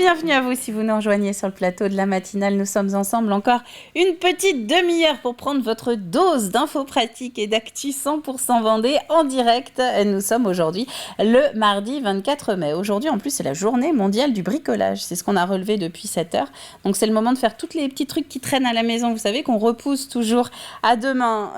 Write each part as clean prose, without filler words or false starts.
bienvenue à vous si vous nous rejoignez sur le plateau de la matinale. Nous sommes ensemble encore une petite demi-heure pour prendre votre dose d'infos pratiques et d'actu 100% Vendée en direct. Nous sommes aujourd'hui le mardi 24 mai. Aujourd'hui, en plus, c'est la journée mondiale du bricolage. C'est ce qu'on a relevé depuis 7 heures. Donc, c'est le moment de faire tous les petits trucs qui traînent à la maison. Vous savez qu'on repousse toujours à demain.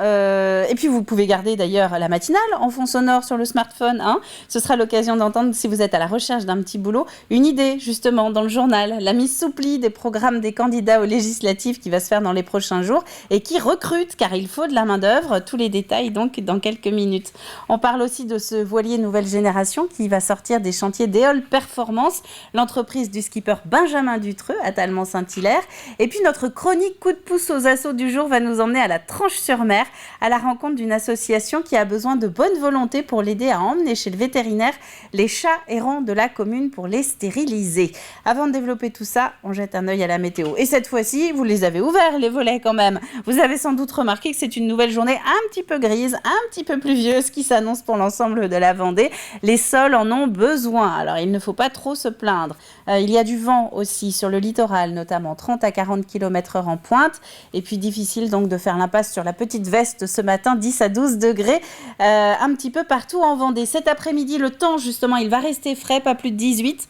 Et puis, vous pouvez garder d'ailleurs la matinale en fond sonore sur le smartphone. Ce sera l'occasion d'entendre, si vous êtes à la recherche d'un petit boulot, une idée justement dans le journal, la mise sous pli des programmes des candidats aux législatives qui va se faire dans les prochains jours et qui recrutent car il faut de la main d'œuvre. Tous les détails donc dans quelques minutes. On parle aussi de ce voilier nouvelle génération qui va sortir des chantiers d'Éole Performance, l'entreprise du skipper Benjamin Dutreux à Talmont-Saint-Hilaire. Et puis notre chronique coup de pouce aux assos du jour va nous emmener à la Tranche-sur-Mer à la rencontre d'une association qui a besoin de bonne volonté pour l'aider à emmener chez le vétérinaire les chats errants de la commune pour les stériliser. Avant de développer tout ça, on jette un œil à la météo. Et cette fois-ci, vous les avez ouverts, les volets quand même. Vous avez sans doute remarqué que c'est une nouvelle journée un petit peu grise, un petit peu pluvieuse qui s'annonce pour l'ensemble de la Vendée. Les sols en ont besoin. Alors, il ne faut pas trop se plaindre. Il y a du vent aussi sur le littoral, notamment 30 à 40 km/h en pointe. Et puis, difficile donc de faire l'impasse sur la petite veste ce matin, 10 à 12 degrés, un petit peu partout en Vendée. Cet après-midi, le temps, justement, il va rester frais, pas plus de 18.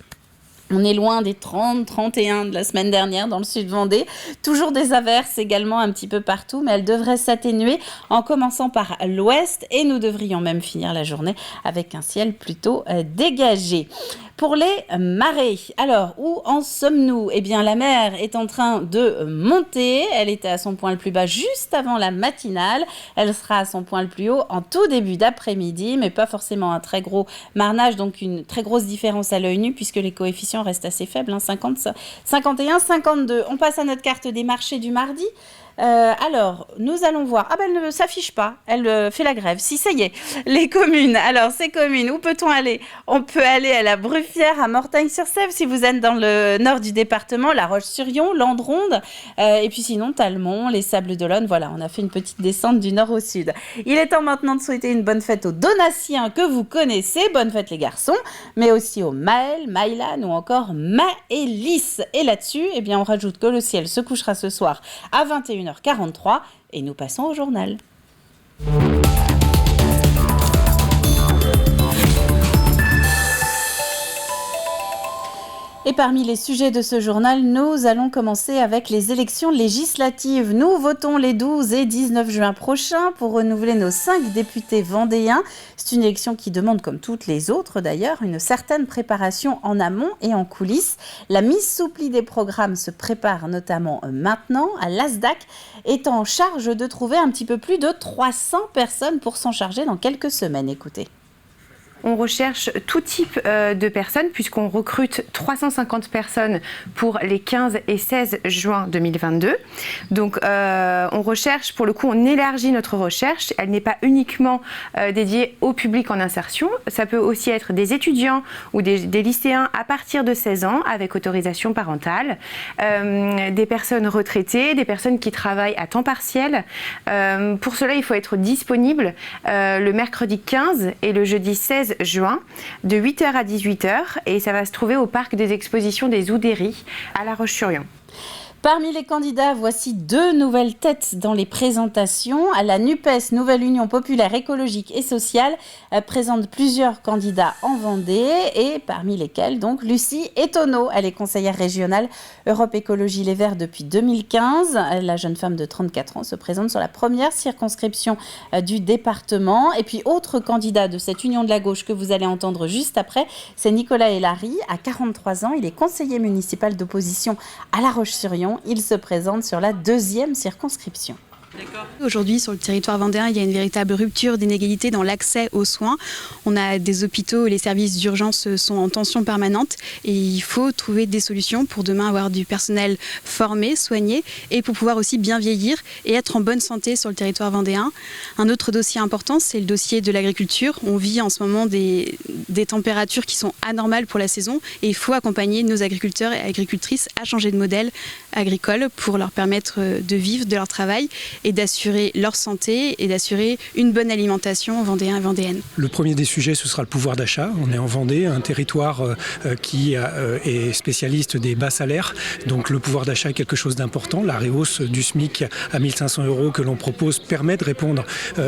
On est loin des 30, 31 de la semaine dernière dans le sud Vendée. Toujours des averses également un petit peu partout, mais elles devraient s'atténuer en commençant par l'ouest et nous devrions même finir la journée avec un ciel plutôt dégagé. Pour les marées, alors où en sommes-nous ? Eh bien, la mer est en train de monter. Elle était à son point le plus bas juste avant la matinale. Elle sera à son point le plus haut en tout début d'après-midi, mais pas forcément un très gros marnage, donc une très grosse différence à l'œil nu puisque les coefficients restent assez faibles, 50, 51, 52. On passe à notre carte des marchés du mardi. Alors, nous allons voir. Ah ben, elle ne s'affiche pas. Elle fait la grève. Si, ça y est. Les communes. Alors, ces communes, où peut-on aller ? On peut aller à la Bruffière, à Mortagne-sur-Sèvre, si vous êtes dans le nord du département, La Roche-sur-Yon, Landronde. Et puis sinon, Talmont, les Sables d'Olonne. Voilà, on a fait une petite descente du nord au sud. Il est temps maintenant de souhaiter une bonne fête aux Donatiens que vous connaissez. Bonne fête les garçons. Mais aussi aux Maël, Maïlan ou encore Maëlys. Et là-dessus, eh bien, on rajoute que le ciel se couchera ce soir à 21h43 et nous passons au journal. Et parmi les sujets de ce journal, nous allons commencer avec les élections législatives. Nous votons les 12 et 19 juin prochains pour renouveler nos 5 députés vendéens. C'est une élection qui demande, comme toutes les autres d'ailleurs, une certaine préparation en amont et en coulisses. La mise sous pli des programmes se prépare notamment maintenant. L'ASDAC est en charge de trouver un petit peu plus de 300 personnes pour s'en charger dans quelques semaines. Écoutez. On recherche tout type de personnes puisqu'on recrute 350 personnes pour les 15 et 16 juin 2022. Donc on recherche, pour le coup, on élargit notre recherche. Elle n'est pas uniquement dédiée au public en insertion. Ça peut aussi être des étudiants ou des lycéens à partir de 16 ans avec autorisation parentale, des personnes retraitées, des personnes qui travaillent à temps partiel. Pour cela, il faut être disponible le mercredi 15 et le jeudi 16 juin, de 8h à 18h, et ça va se trouver au parc des expositions des Oudéries à La Roche-sur-Yon. Parmi les candidats, voici 2 nouvelles têtes dans les présentations. À la NUPES, Nouvelle Union Populaire Écologique et Sociale, présente plusieurs candidats en Vendée et parmi lesquels donc Lucie Etonneau. Elle est conseillère régionale Europe Écologie Les Verts depuis 2015. La jeune femme de 34 ans se présente sur la première circonscription du département. Et puis autre candidat de cette Union de la Gauche que vous allez entendre juste après, c'est Nicolas Hélary. À 43 ans, il est conseiller municipal d'opposition à La Roche-sur-Yon. Il se présente sur la 2e circonscription. Aujourd'hui, sur le territoire vendéen, il y a une véritable rupture d'inégalité dans l'accès aux soins. On a des hôpitaux où les services d'urgence sont en tension permanente et il faut trouver des solutions pour demain avoir du personnel formé, soigné et pour pouvoir aussi bien vieillir et être en bonne santé sur le territoire vendéen. Un autre dossier important, c'est le dossier de l'agriculture. On vit en ce moment des températures qui sont anormales pour la saison et il faut accompagner nos agriculteurs et agricultrices à changer de modèle agricole pour leur permettre de vivre de leur travail. et d'assurer leur santé et d'assurer une bonne alimentation aux Vendéens et Vendéennes. Le premier des sujets, ce sera le pouvoir d'achat. On est en Vendée, un territoire qui est spécialiste des bas salaires. Donc le pouvoir d'achat est quelque chose d'important. La rehausse du SMIC à 1 500 € que l'on propose permet de répondre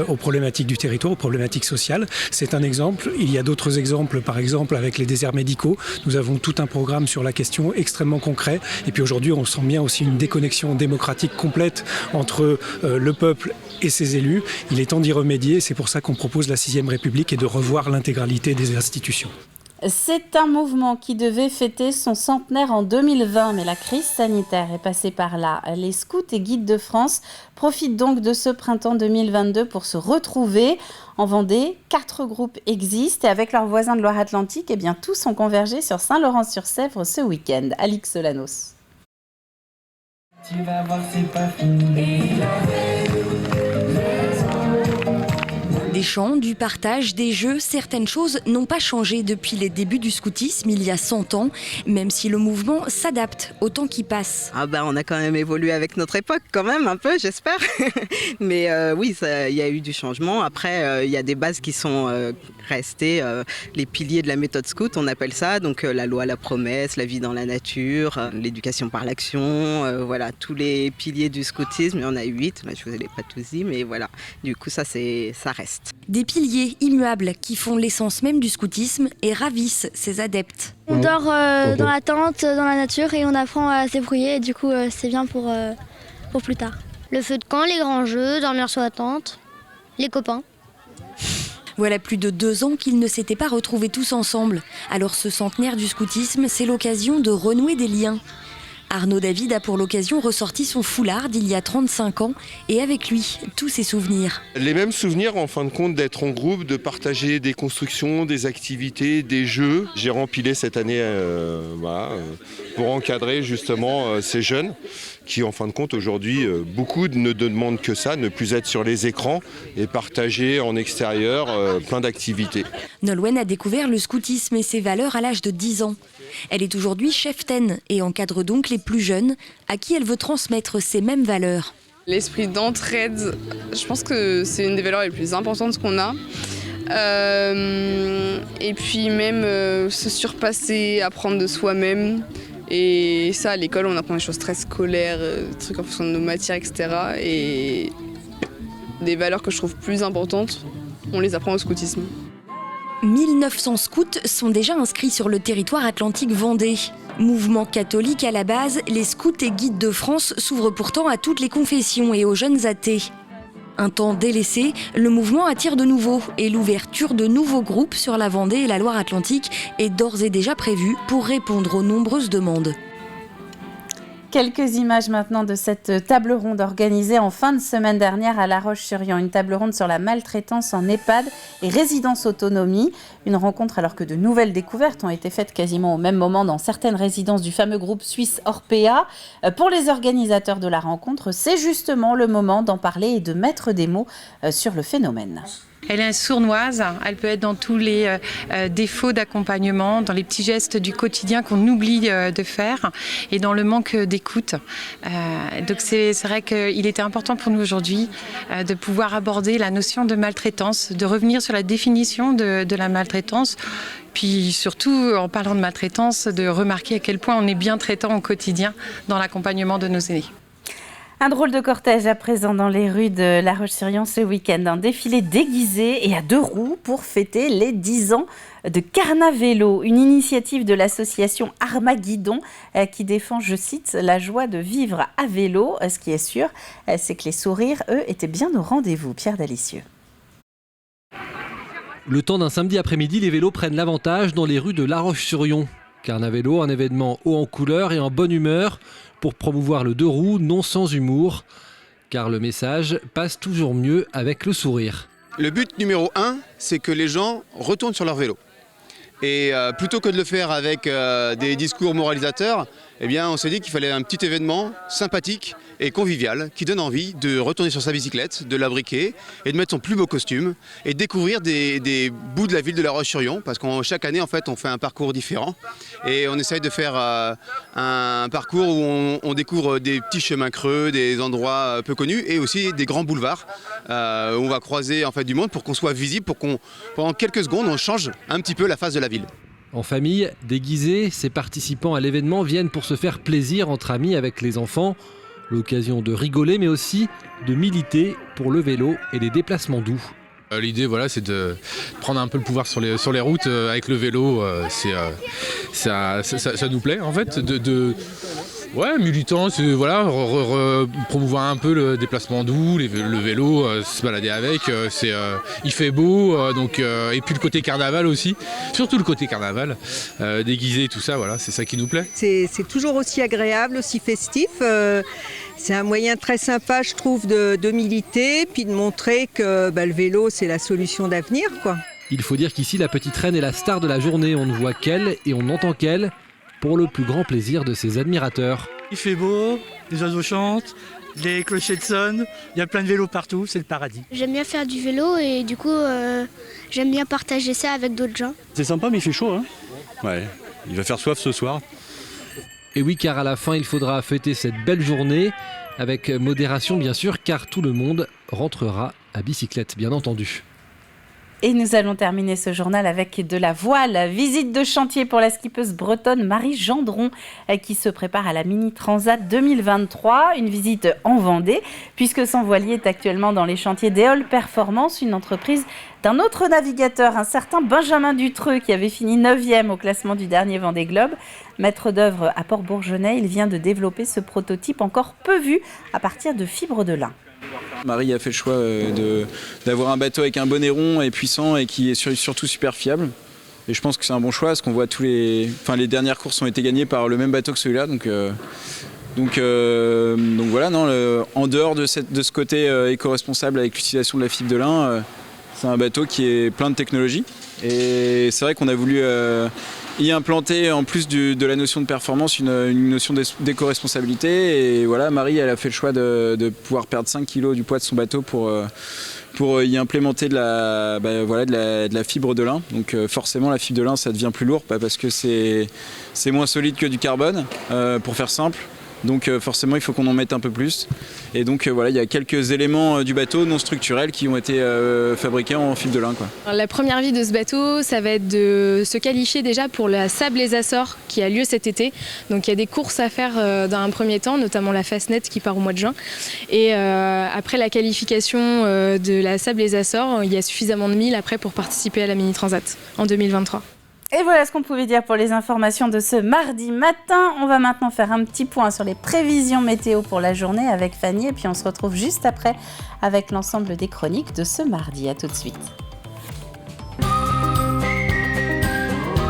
aux problématiques du territoire, aux problématiques sociales. C'est un exemple. Il y a d'autres exemples, par exemple avec les déserts médicaux. Nous avons tout un programme sur la question extrêmement concret. Et puis aujourd'hui, on sent bien aussi une déconnexion démocratique complète entre le peuple et ses élus. Il est temps d'y remédier. C'est pour ça qu'on propose la 6e République et de revoir l'intégralité des institutions. C'est un mouvement qui devait fêter son centenaire en 2020, mais la crise sanitaire est passée par là. Les scouts et guides de France profitent donc de ce printemps 2022 pour se retrouver. En Vendée, 4 groupes existent et avec leurs voisins de Loire-Atlantique, eh bien, tous ont convergé sur Saint-Laurent-sur-Sèvre ce week-end. Alix Solanos. Tu vas voir, c'est pas fini. Des chants, du partage, des jeux, certaines choses n'ont pas changé depuis les débuts du scoutisme il y a 100 ans, même si le mouvement s'adapte au temps qui passe. On a quand même évolué avec notre époque, quand même, un peu, j'espère. Mais oui, il y a eu du changement. Après, il y a des bases qui sont restées, les piliers de la méthode scout, on appelle ça. Donc la loi, la promesse, la vie dans la nature, l'éducation par l'action, voilà, tous les piliers du scoutisme. Il y en a 8, là, je ne vous ai pas tous dit, mais voilà. Du coup, ça reste. Des piliers immuables qui font l'essence même du scoutisme et ravissent ses adeptes. On dort dans la tente, dans la nature et on apprend à se débrouiller et du coup c'est bien pour plus tard. Le feu de camp, les grands jeux, dormir sur la tente, les copains. Voilà plus de 2 ans qu'ils ne s'étaient pas retrouvés tous ensemble. Alors ce centenaire du scoutisme, c'est l'occasion de renouer des liens. Arnaud David a pour l'occasion ressorti son foulard d'il y a 35 ans et avec lui, tous ses souvenirs. Les mêmes souvenirs en fin de compte d'être en groupe, de partager des constructions, des activités, des jeux. J'ai rempilé cette année pour encadrer justement ces jeunes qui en fin de compte aujourd'hui, beaucoup ne demandent que ça, ne plus être sur les écrans et partager en extérieur plein d'activités. Nolwenn a découvert le scoutisme et ses valeurs à l'âge de 10 ans. Elle est aujourd'hui cheftaine et encadre donc les plus jeunes à qui elle veut transmettre ces mêmes valeurs. L'esprit d'entraide, je pense que c'est une des valeurs les plus importantes qu'on a. Et puis même se surpasser, apprendre de soi-même. Et ça, à l'école, on apprend des choses très scolaires, des trucs en fonction de nos matières, etc. Et des valeurs que je trouve plus importantes, on les apprend au scoutisme. 1900 scouts sont déjà inscrits sur le territoire Atlantique Vendée. Mouvement catholique à la base, les scouts et guides de France s'ouvrent pourtant à toutes les confessions et aux jeunes athées. Un temps délaissé, le mouvement attire de nouveau et l'ouverture de nouveaux groupes sur la Vendée et la Loire-Atlantique est d'ores et déjà prévue pour répondre aux nombreuses demandes. Quelques images maintenant de cette table ronde organisée en fin de semaine dernière à La Roche-sur-Yon. Une table ronde sur la maltraitance en EHPAD et résidence autonomie. Une rencontre alors que de nouvelles découvertes ont été faites quasiment au même moment dans certaines résidences du fameux groupe suisse Orpea. Pour les organisateurs de la rencontre, c'est justement le moment d'en parler et de mettre des mots sur le phénomène. Elle est sournoise, elle peut être dans tous les défauts d'accompagnement, dans les petits gestes du quotidien qu'on oublie de faire et dans le manque d'écoute. Donc c'est vrai qu'il était important pour nous aujourd'hui de pouvoir aborder la notion de maltraitance, de revenir sur la définition de la maltraitance. Puis surtout, en parlant de maltraitance, de remarquer à quel point on est bien traitant au quotidien dans l'accompagnement de nos aînés. Un drôle de cortège à présent dans les rues de La Roche-sur-Yon ce week-end. Un défilé déguisé et à 2 roues pour fêter les 10 ans de Carnavélo. Une initiative de l'association Armaguidon qui défend, je cite, la joie de vivre à vélo. Ce qui est sûr, c'est que les sourires, eux, étaient bien au rendez-vous. Pierre Dalicieux. Le temps d'un samedi après-midi, les vélos prennent l'avantage dans les rues de La Roche-sur-Yon. Carnavélo, un événement haut en couleur et en bonne humeur pour promouvoir le 2 roues, non sans humour. Car le message passe toujours mieux avec le sourire. Le but numéro 1, c'est que les gens retournent sur leur vélo. Et plutôt que de le faire avec des discours moralisateurs, eh bien, on s'est dit qu'il fallait un petit événement sympathique et convivial qui donne envie de retourner sur sa bicyclette, de la briquer et de mettre son plus beau costume et de découvrir des bouts de la ville de La Roche-sur-Yon parce que chaque année, en fait, on fait un parcours différent et on essaye de faire un parcours où on découvre des petits chemins creux, des endroits peu connus et aussi des grands boulevards où on va croiser en fait du monde pour qu'on soit visible, pour qu'on pendant quelques secondes on change un petit peu la face de la ville. En famille, déguisés, ces participants à l'événement viennent pour se faire plaisir entre amis avec les enfants. L'occasion de rigoler mais aussi de militer pour le vélo et les déplacements doux. L'idée, voilà, c'est de prendre un peu le pouvoir sur les routes avec le vélo. Ça nous plaît en fait. Ouais, militant, c'est voilà, promouvoir un peu le déplacement doux, le vélo, se balader avec. Il fait beau, et puis le côté carnaval aussi. Surtout le côté carnaval, déguisé, tout ça, voilà, c'est ça qui nous plaît. C'est toujours aussi agréable, aussi festif. C'est un moyen très sympa, je trouve, de militer, puis de montrer que le vélo, c'est la solution d'avenir, quoi. Il faut dire qu'ici, la petite reine est la star de la journée. On ne voit qu'elle et on n'entend qu'elle, pour le plus grand plaisir de ses admirateurs. Il fait beau, les oiseaux chantent, les clochettes sonnent, il y a plein de vélos partout, c'est le paradis. J'aime bien faire du vélo et du coup, j'aime bien partager ça avec d'autres gens. C'est sympa mais il fait chaud, hein. Ouais, il va faire soif ce soir. Et oui, car à la fin, il faudra fêter cette belle journée, avec modération bien sûr, car tout le monde rentrera à bicyclette, bien entendu. Et nous allons terminer ce journal avec de la voile. Visite de chantier pour la skippeuse bretonne Marie Gendron qui se prépare à la Mini Transat 2023. Une visite en Vendée puisque son voilier est actuellement dans les chantiers d'Éole Performance, une entreprise d'un autre navigateur, un certain Benjamin Dutreux qui avait fini 9e au classement du dernier Vendée Globe. Maître d'œuvre à Port-Bourgenais, il vient de développer ce prototype encore peu vu à partir de fibres de lin. Marie a fait le choix d'avoir un bateau avec un bonnet rond et puissant et qui est surtout super fiable. Et je pense que c'est un bon choix parce qu'on voit les dernières courses ont été gagnées par le même bateau que celui-là. Donc voilà, en dehors de ce côté éco-responsable avec l'utilisation de la fibre de lin, c'est un bateau qui est plein de technologies. Et c'est vrai qu'on a voulu y implanter en plus de la notion de performance une notion d'éco-responsabilité. Et voilà, Marie elle a fait le choix de pouvoir perdre 5 kg du poids de son bateau pour y implémenter de la fibre de lin. Donc forcément la fibre de lin ça devient plus lourd parce que c'est moins solide que du carbone pour faire simple. Donc forcément il faut qu'on en mette un peu plus. Et donc voilà, il y a quelques éléments du bateau non structurels qui ont été fabriqués en fibre de lin, quoi. La première vie de ce bateau, ça va être de se qualifier déjà pour la Sable les Açores qui a lieu cet été. Donc il y a des courses à faire dans un premier temps, notamment la Fastnet qui part au mois de juin. Et après la qualification de la Sable les Açores, il y a suffisamment de milles après pour participer à la Mini Transat en 2023. Et voilà ce qu'on pouvait dire pour les informations de ce mardi matin. On va maintenant faire un petit point sur les prévisions météo pour la journée avec Fanny. Et puis on se retrouve juste après avec l'ensemble des chroniques de ce mardi. À tout de suite.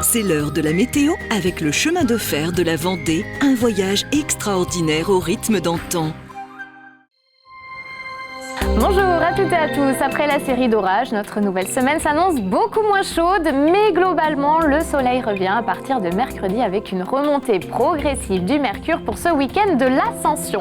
C'est l'heure de la météo avec le chemin de fer de la Vendée. Un voyage extraordinaire au rythme d'antan. Bonjour à toutes et à tous. Après la série d'orages, notre nouvelle semaine s'annonce beaucoup moins chaude, mais globalement, le soleil revient à partir de mercredi avec une remontée progressive du mercure pour ce week-end de l'Ascension.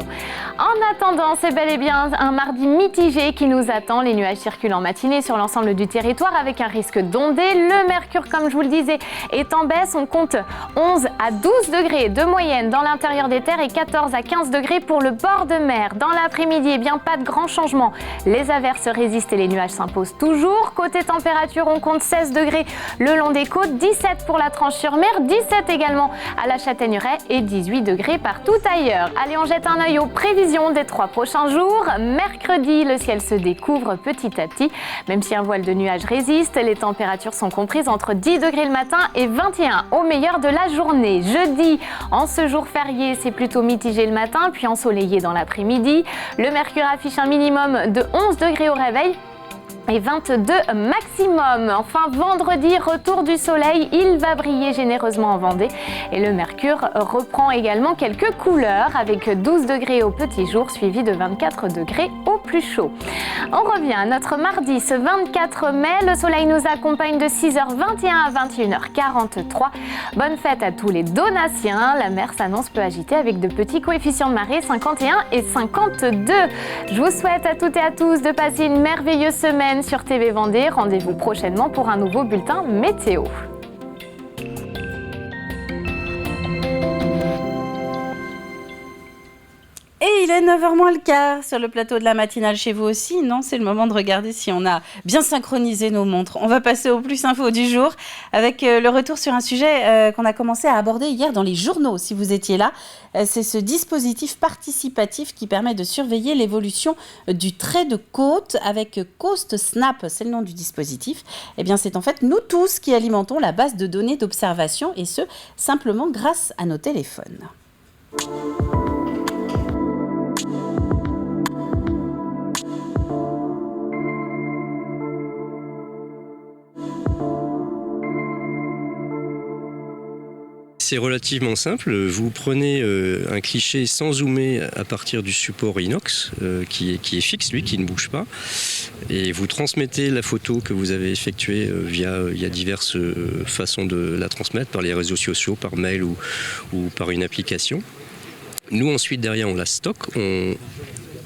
En attendant, c'est bel et bien un mardi mitigé qui nous attend. Les nuages circulent en matinée sur l'ensemble du territoire avec un risque d'ondée. Le mercure, comme je vous le disais, est en baisse. On compte 11 à 12 degrés de moyenne dans l'intérieur des terres et 14 à 15 degrés pour le bord de mer. Dans l'après-midi, eh bien, pas de grands changements. Les averses résistent et les nuages s'imposent toujours. Côté température, on compte 16 degrés le long des côtes, 17 pour la Tranche-sur-Mer, 17 également à la Châtaigneraie et 18 degrés partout ailleurs. Allez, on jette un œil aux prévisions des 3 prochains jours. Mercredi, le ciel se découvre petit à petit. Même si un voile de nuages résiste, les températures sont comprises entre 10 degrés le matin et 21 au meilleur de la journée. Jeudi, en ce jour férié, c'est plutôt mitigé le matin, puis ensoleillé dans l'après-midi. Le mercure affiche un minimum de 11 degrés au réveil et 22 maximum. Enfin, vendredi, retour du soleil, il va briller généreusement en Vendée et le mercure reprend également quelques couleurs avec 12 degrés au petit jour suivi de 24 degrés au plus chaud. On revient à notre mardi ce 24 mai. Le soleil nous accompagne de 6h21 à 21h43. Bonne fête à tous les Donatiens. La mer s'annonce peu agitée avec de petits coefficients de marée 51 et 52. Je vous souhaite à toutes et à tous de passer une merveilleuse semaine sur TV Vendée. Rendez-vous prochainement pour un nouveau bulletin météo. Et il est 9h moins le quart sur le plateau de la matinale chez vous aussi. Non, c'est le moment de regarder si on a bien synchronisé nos montres. On va passer au plus info du jour avec le retour sur un sujet qu'on a commencé à aborder hier dans les journaux, si vous étiez là. C'est ce dispositif participatif qui permet de surveiller l'évolution du trait de côte avec Coast Snap, c'est le nom du dispositif. Eh bien, c'est en fait nous tous qui alimentons la base de données d'observation et ce, simplement grâce à nos téléphones. C'est relativement simple. Vous prenez un cliché sans zoomer à partir du support inox qui est fixe, lui, qui ne bouge pas. Et vous transmettez la photo que vous avez effectuée il y a diverses façons de la transmettre, par les réseaux sociaux, par mail ou par une application. Nous, ensuite, derrière, on la stocke, on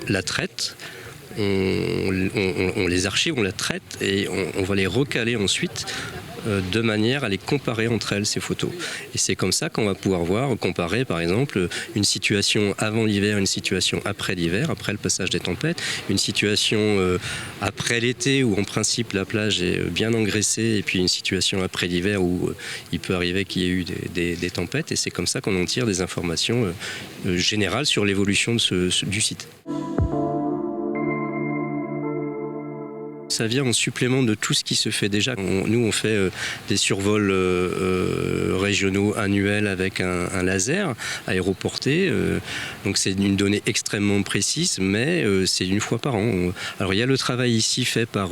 la traite. On les archive, on la traite et on va les recaler ensuite de manière à les comparer entre elles, ces photos. Et c'est comme ça qu'on va pouvoir comparer par exemple une situation avant l'hiver, une situation après l'hiver, après le passage des tempêtes, une situation après l'été où en principe la plage est bien engraissée et puis une situation après l'hiver où il peut arriver qu'il y ait eu des tempêtes et c'est comme ça qu'on en tire des informations générales sur l'évolution du site. Ça vient en supplément de tout ce qui se fait déjà. Nous, on fait des survols régionaux annuels avec un laser aéroporté. Donc c'est une donnée extrêmement précise, mais c'est une fois par an. Alors il y a le travail ici fait par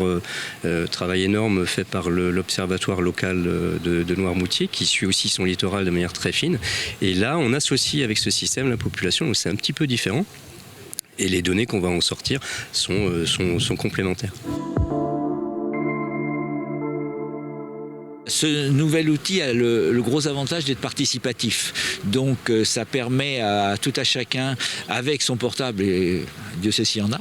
travail énorme fait par l'observatoire local de Noirmoutier qui suit aussi son littoral de manière très fine. Et là, on associe avec ce système la population, donc c'est un petit peu différent. Et les données qu'on va en sortir sont complémentaires. Ce nouvel outil a le gros avantage d'être participatif. Donc ça permet à tout à chacun, avec son portable, et Dieu sait s'il y en a,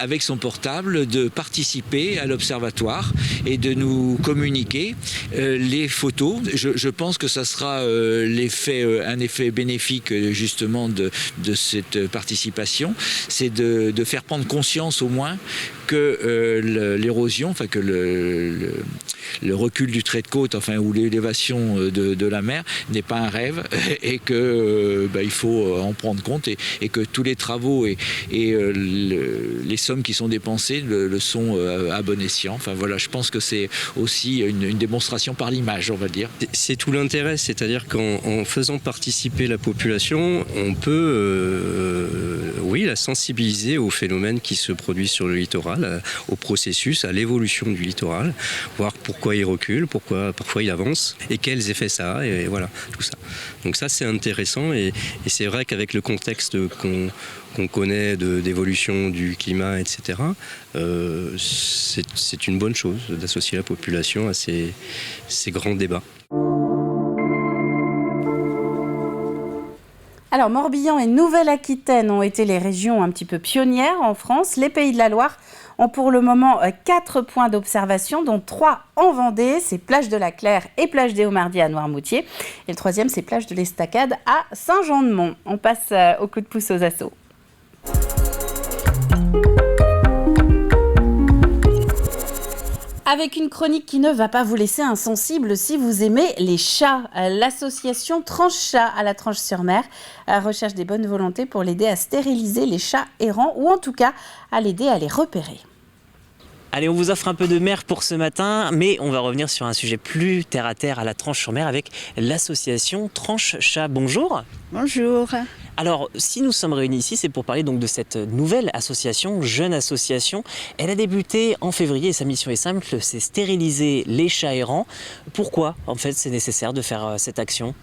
avec son portable, de participer à l'observatoire et de nous communiquer les photos. Je pense que ça sera un effet bénéfique justement de cette participation. C'est de faire prendre conscience au moins que l'érosion, enfin que le recul du trait de côte, enfin ou l'élévation de la mer n'est pas un rêve et que il faut en prendre compte et que tous les travaux et les sommes qui sont dépensées le sont à bon escient. Enfin voilà, je pense que c'est aussi une démonstration par l'image, on va dire. C'est tout l'intérêt, c'est-à-dire qu'en faisant participer la population, on peut la sensibiliser aux phénomènes qui se produisent sur le littoral, au processus, à l'évolution du littoral, voir pourquoi il recule, pourquoi parfois il avance et quels effets ça a, et voilà, tout ça. Donc ça c'est intéressant et c'est vrai qu'avec le contexte qu'on connaît d'évolution du climat, etc., c'est une bonne chose d'associer la population à ces grands débats. Alors, Morbihan et Nouvelle-Aquitaine ont été les régions un petit peu pionnières en France. Les Pays de la Loire ont pour le moment 4 points d'observation, dont 3 en Vendée. C'est Plage de la Claire et Plage des Hauts-Mardiers à Noirmoutier. Et le 3e, c'est Plage de l'Estacade à Saint-Jean-de-Mont. On passe au coup de pouce aux assos. Avec une chronique qui ne va pas vous laisser insensible si vous aimez les chats. L'association Tranche Chat à la Tranche-sur-Mer recherche des bonnes volontés pour l'aider à stériliser les chats errants ou en tout cas à l'aider à les repérer. Allez, on vous offre un peu de mer pour ce matin, mais on va revenir sur un sujet plus terre-à-terre à la Tranche-sur-Mer avec l'association Tranche Chat. Bonjour. Bonjour. Alors, si nous sommes réunis ici, c'est pour parler donc de cette nouvelle association, jeune association. Elle a débuté en février et sa mission est simple, c'est stériliser les chats errants. Pourquoi, en fait, c'est nécessaire de faire cette action ?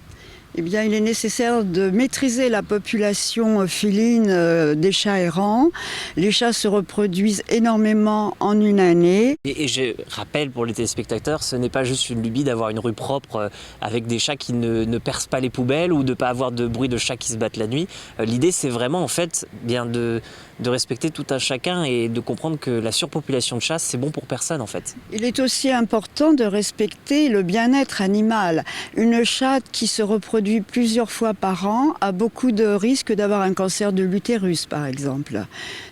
Eh bien, il est nécessaire de maîtriser la population féline des chats errants. Les chats se reproduisent énormément en une année. Et je rappelle pour les téléspectateurs, ce n'est pas juste une lubie d'avoir une rue propre avec des chats qui ne percent pas les poubelles ou de ne pas avoir de bruit de chats qui se battent la nuit. L'idée, c'est vraiment en fait bien de respecter tout un chacun et de comprendre que la surpopulation de chats, c'est bon pour personne en fait. Il est aussi important de respecter le bien-être animal. Une chatte qui se reproduit plusieurs fois par an a beaucoup de risques d'avoir un cancer de l'utérus, par exemple.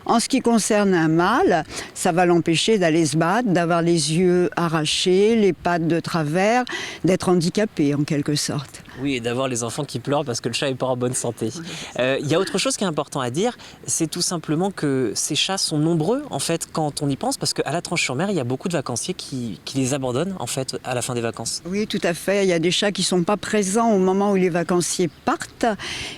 En ce qui concerne un mâle, ça va l'empêcher d'aller se battre, d'avoir les yeux arrachés, les pattes de travers, d'être handicapé en quelque sorte. Oui, et d'avoir les enfants qui pleurent parce que le chat n'est pas en bonne santé. Il y a autre chose qui est important à dire, c'est tout simplement que ces chats sont nombreux en fait quand on y pense, parce qu'à la Tranche-sur-Mer, il y a beaucoup de vacanciers qui les abandonnent en fait à la fin des vacances. Oui, tout à fait. Il y a des chats qui ne sont pas présents au moment où les vacanciers partent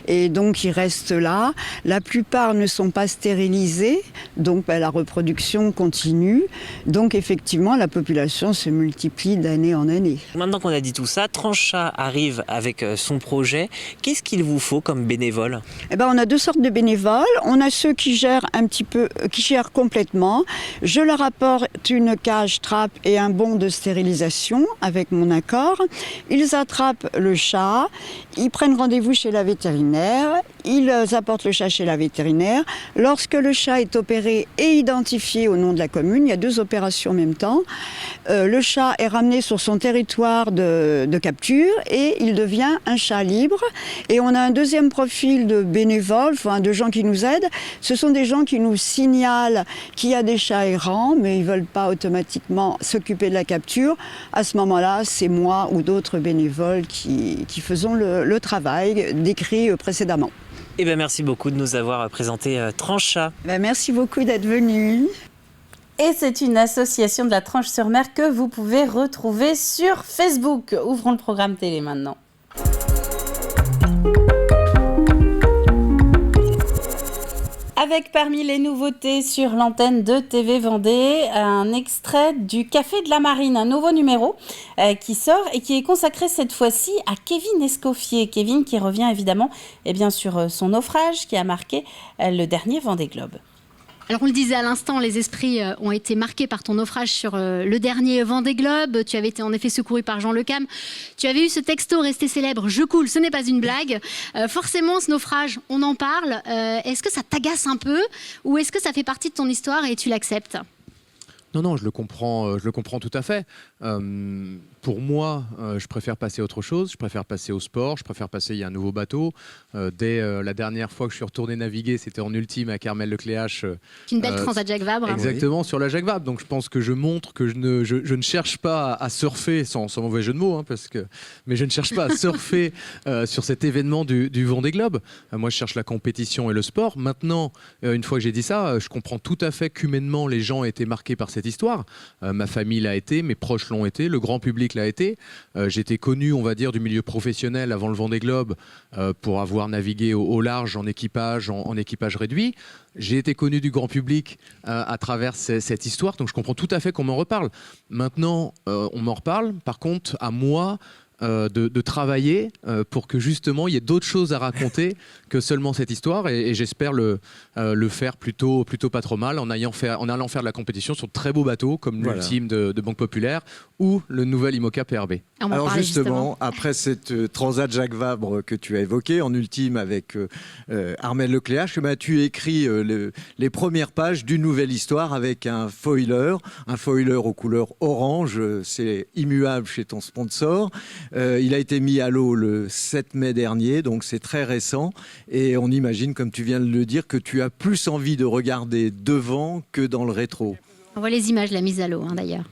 et donc ils restent là. La plupart ne sont pas stérilisés, donc la reproduction continue. Donc effectivement, la population se multiplie d'année en année. Maintenant qu'on a dit tout ça, Tranche-Chat arrive avec son projet. Qu'est-ce qu'il vous faut comme bénévole ? Eh ben, on a deux sortes de bénévoles. On a ceux qui gèrent un petit peu, qui gèrent complètement. Je leur apporte une cage trappe et un bon de stérilisation avec mon accord. Ils attrapent le chat, ils prennent rendez-vous chez la vétérinaire, ils apportent le chat chez la vétérinaire. Lorsque le chat est opéré et identifié au nom de la commune, il y a deux opérations en même temps. Le chat est ramené sur son territoire de capture et il devient un chat libre. Et on a un deuxième profil de bénévoles, enfin de gens qui nous aident. Ce sont des gens qui nous signalent qu'il y a des chats errants, mais ils ne veulent pas automatiquement s'occuper de la capture. À ce moment-là, c'est moi ou d'autres bénévoles qui faisons le travail décrit précédemment. Eh bien, merci beaucoup de nous avoir présenté Tranche-Chat. Merci beaucoup d'être venu. Et c'est une association de la Tranche-sur-Mer que vous pouvez retrouver sur Facebook. Ouvrons le programme télé maintenant. Avec parmi les nouveautés sur l'antenne de TV Vendée, un extrait du Café de la Marine, un nouveau numéro qui sort et qui est consacré cette fois-ci à Kevin Escoffier. Kevin qui revient évidemment sur son naufrage qui a marqué le dernier Vendée Globe. Alors on le disait à l'instant, les esprits ont été marqués par ton naufrage sur le dernier Vendée Globe. Tu avais été en effet secouru par Jean Le Cam. Tu avais eu ce texto resté célèbre, « Je coule, ce n'est pas une blague ». Forcément, ce naufrage, on en parle. Est-ce que ça t'agace un peu ou est-ce que ça fait partie de ton histoire et tu l'acceptes ? Non, je le comprends tout à fait. Pour moi, je préfère passer à autre chose, je préfère passer au sport, je préfère passer, il y a un nouveau bateau. Dès la dernière fois que je suis retourné naviguer, c'était en ultime à Carmel-le-Cléache. Une belle transat Jacques Vabre. Exactement, sur la Jacques Vabre. Donc je pense que je montre que je ne cherche pas à surfer, sans mauvais jeu de mots, mais je ne cherche pas à surfer sur cet événement du Vendée Globe. Moi, je cherche la compétition et le sport. Maintenant, une fois que j'ai dit ça, je comprends tout à fait qu'humainement, les gens ont été marqués par cette histoire. Ma famille l'a été, mes proches l'ont été, le grand public l'a été. J'étais connu, on va dire, du milieu professionnel avant le Vendée Globe pour avoir navigué au large en équipage, en équipage réduit. J'ai été connu du grand public à travers cette histoire, donc je comprends tout à fait qu'on m'en reparle. Maintenant, on m'en reparle. Par contre, à moi de travailler pour que justement il y ait d'autres choses à raconter que seulement cette histoire et j'espère le faire plutôt pas trop mal en allant faire de la compétition sur de très beaux bateaux comme l'ultime de Banque Populaire ou le nouvel IMOCA PRB. Alors justement, après cette transat Jacques Vabre que tu as évoquée en ultime avec Armel Lecléache, tu écris les premières pages d'une nouvelle histoire avec un foiler aux couleurs orange, c'est immuable chez ton sponsor. Il a été mis à l'eau le 7 mai dernier, donc c'est très récent. Et on imagine, comme tu viens de le dire, que tu as plus envie de regarder devant que dans le rétro. On voit les images de la mise à l'eau, d'ailleurs.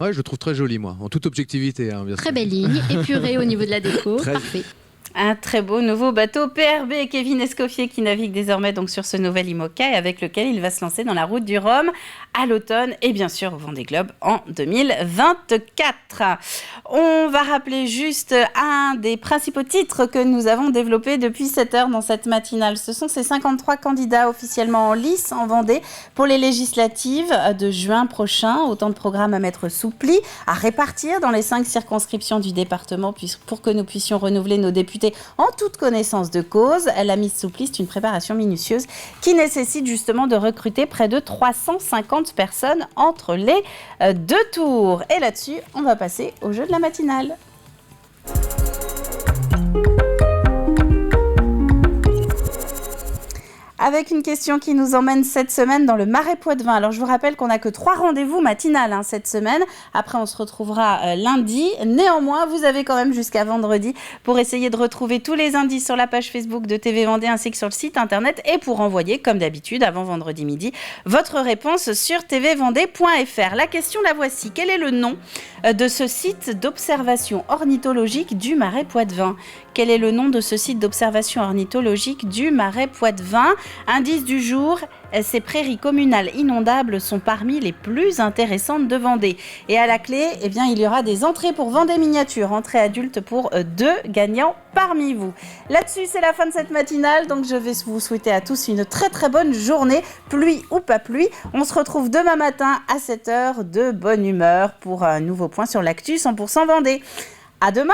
Ouais, je le trouve très joli, moi, en toute objectivité. Bien sûr. Très belle ligne, épurée au niveau de la déco. Parfait. Un très beau nouveau bateau PRB, Kevin Escoffier, qui navigue désormais donc sur ce nouvel IMOCA et avec lequel il va se lancer dans la route du Rhum à l'automne et bien sûr au Vendée Globe en 2024. On va rappeler juste un des principaux titres que nous avons développés depuis 7 heures dans cette matinale. Ce sont ces 53 candidats officiellement en lice en Vendée pour les législatives de juin prochain. Autant de programmes à mettre sous pli, à répartir dans les 5 circonscriptions du département pour que nous puissions renouveler nos députés en toute connaissance de cause. La mise sous pli, c'est une préparation minutieuse qui nécessite justement de recruter près de 350 personnes entre les 2 tours. Et là-dessus, on va passer au jeu de la matinale. Avec une question qui nous emmène cette semaine dans le Marais Poitevin. Alors je vous rappelle qu'on n'a que 3 rendez-vous matinales cette semaine. Après on se retrouvera lundi. Néanmoins, vous avez quand même jusqu'à vendredi pour essayer de retrouver tous les indices sur la page Facebook de TV Vendée ainsi que sur le site internet et pour envoyer, comme d'habitude, avant vendredi midi, votre réponse sur tvvendée.fr. La question la voici. Quel est le nom de ce site d'observation ornithologique du Marais Poitevin ? Quel est le nom de ce site d'observation ornithologique du Marais Poitevin ? Indice du jour, ces prairies communales inondables sont parmi les plus intéressantes de Vendée. Et à la clé, il y aura des entrées pour Vendée Miniature, entrées adultes pour 2 gagnants parmi vous. Là-dessus, c'est la fin de cette matinale, donc je vais vous souhaiter à tous une très très bonne journée, pluie ou pas pluie. On se retrouve demain matin à 7h de bonne humeur pour un nouveau point sur l'actu 100% Vendée. À demain!